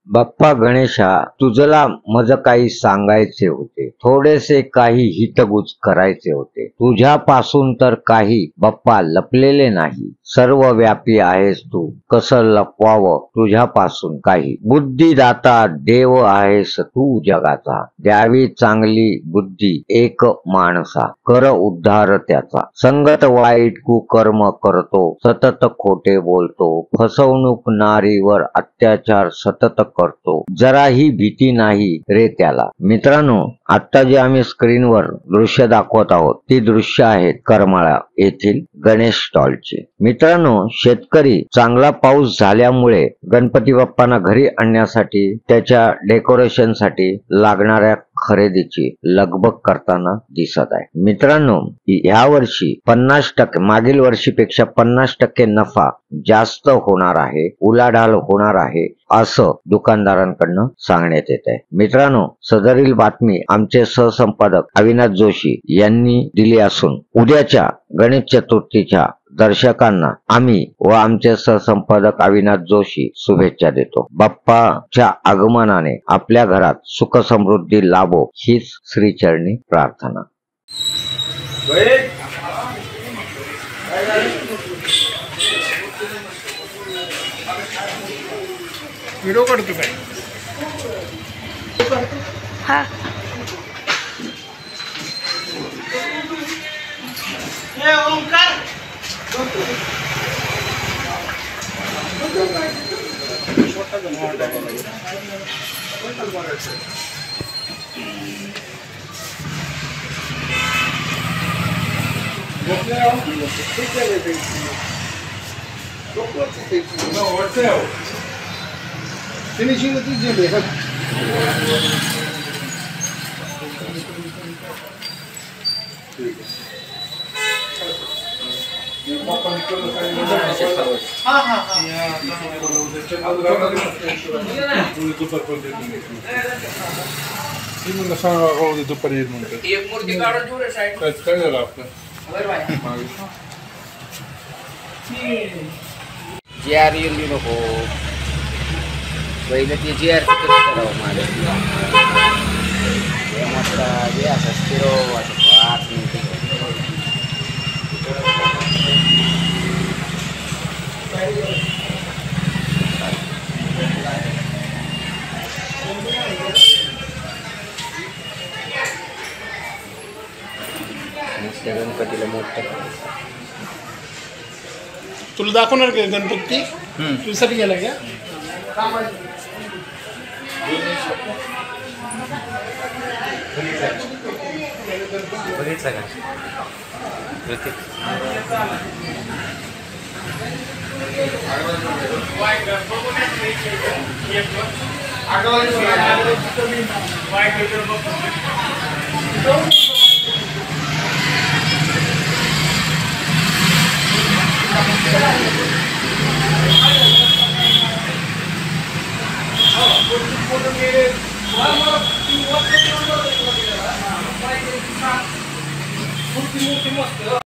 बाप्पा गणेशा, तुझला मज काही सांगायचे होते, थोडेसे काही हितगुज करायचे होते. तुझ्यापासून तर काही बाप्पा लपलेले नाही, सर्व व्यापी आहेस तू, कसं लपवावं तुझ्यापासून काही. बुद्धिदाता देव आहेस तू जगाचा, द्यावी चांगली बुद्धी एक माणसा, कर उद्धार त्याचा. संगत वाईट कुकर्म करतो, सतत खोटे बोलतो, फसवणूक नारीवर अत्याचार सतत करतो, जराही भीती नाही रे त्याला. मित्रांनो, आता जे आम्ही स्क्रीनवर दृश्य दाखवत आहोत ती दृश्य आहेत करमाळा येथील गणेश स्टॉलची. मित्रांनो, शेतकरी चांगला पाऊस झाल्यामुळे गणपती बाप्पांना घरी आणण्यासाठी त्याच्या डेकोरेशन साठी लागणाऱ्या खरेदीची लगबग करताना दिसत आहे. मित्रांनो, ह्या वर्षी 50% मागील वर्षीपेक्षा 50% नफा जास्त होणार आहे, उलाढाल होणार आहे असं दुकानदारांकडनं सांगण्यात येत आहे. मित्रांनो, सदरील बातमी आमचे सहसंपादक अविनाश जोशी यांनी दिली असून उद्याच्या गणेश चतुर्थीच्या दर्शकांना आम्ही व आमचे सहसंपादक अविनाश जोशी शुभेच्छा देतो. बाप्पाच्या आगमनाने आपल्या घरात सुख समृद्धी लाभो हीच श्रीचरणी प्रार्थना. व्हिडिओ काढतो काय? हा फिनिशिंग तुझी आहे. दुपारी येईल म्हणतात. काय झालं आपलं जी आर येऊन देऊ नको, पहिलं ते जी आर करावं माझं मस्त जे असं स्थिर असं 5 मिनिटं गणपतीला मोठं तुला दाखवणार का गणपती? तुझ्यासाठी गेला का? बघितलं का प्रत्येक मूर्ती मस्त